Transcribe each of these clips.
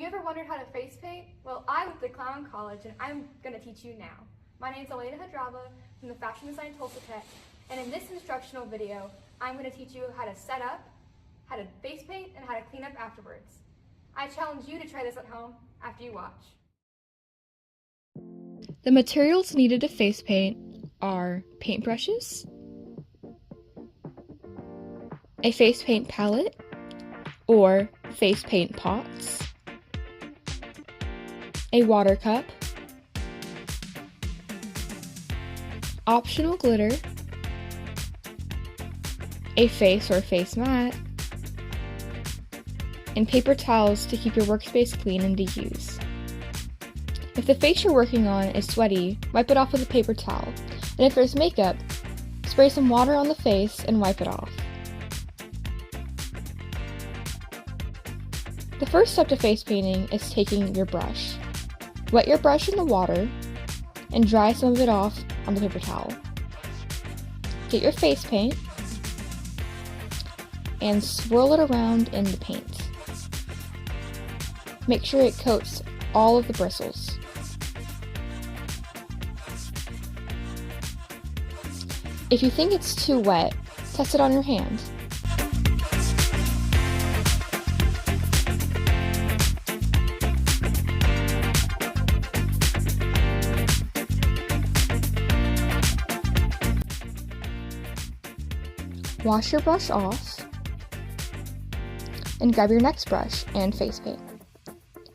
you ever wondered how to face paint? Well, I went to Clown College and I'm going to teach you now. My name is Elena Hadrava from the Fashion Design Tulsa Tech, and in this instructional video, I'm going to teach you how to set up, how to face paint, and how to clean up afterwards. I challenge you to try this at home after you watch. The materials needed to face paint are paintbrushes, a face paint palette or face paint pots, a water cup, optional glitter, a face or face mat, and paper towels to keep your workspace clean and to use. If the face you're working on is sweaty, wipe it off with a paper towel, and if there's makeup, spray some water on the face and wipe it off. The first step to face painting is taking your brush. Wet your brush in the water and dry some of it off on the paper towel. Get your face paint and swirl it around in the paint. Make sure it coats all of the bristles. If you think it's too wet, test it on your hand. Wash your brush off and grab your next brush and face paint.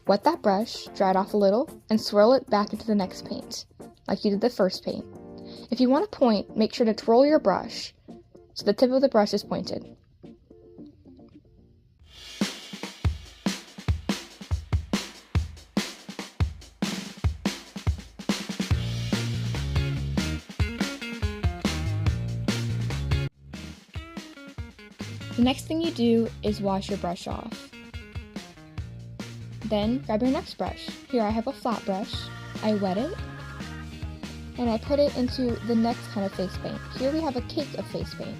Wet that brush, dry it off a little, and swirl it back into the next paint, like you did the first paint. If you want to point, make sure to twirl your brush so the tip of the brush is pointed. The next thing you do is wash your brush off. Then grab your next brush. Here I have a flat brush. I wet it and I put it into the next kind of face paint. Here we have a cake of face paint.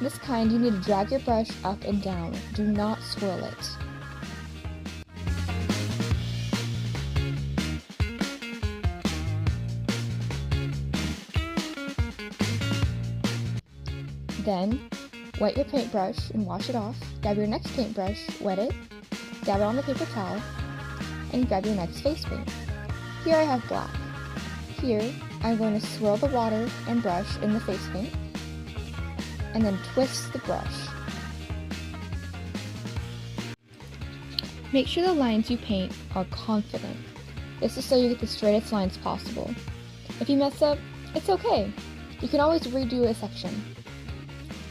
This kind you need to drag your brush up and down. Do not swirl it. Then wet your paintbrush and wash it off. Grab your next paintbrush, wet it, dab it on the paper towel, and grab your next face paint. Here I have black. Here, I'm going to swirl the water and brush in the face paint, and then twist the brush. Make sure the lines you paint are confident. This is so you get the straightest lines possible. If you mess up, it's okay. You can always redo a section.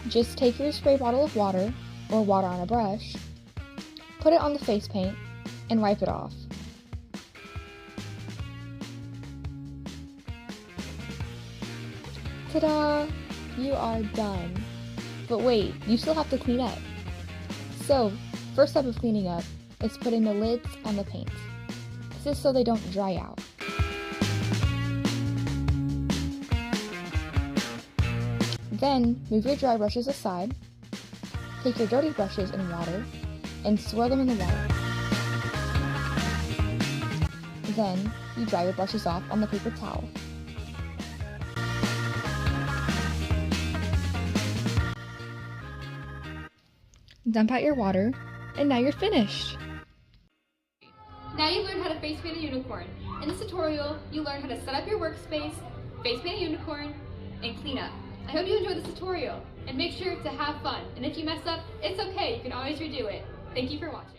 Just take your spray bottle of water, or water on a brush, put it on the face paint, and wipe it off. Ta-da! You are done. But wait, you still have to clean up. So, first step of cleaning up is putting the lids on the paint. This is so they don't dry out. Then, move your dry brushes aside, take your dirty brushes in water, and swirl them in the water. Then, you dry your brushes off on the paper towel. Dump out your water, and now you're finished! Now you've learned how to face paint a unicorn. In this tutorial, you learned how to set up your workspace, face paint a unicorn, and clean up. I hope you enjoyed this tutorial, and make sure to have fun. And if you mess up, it's okay, you can always redo it. Thank you for watching.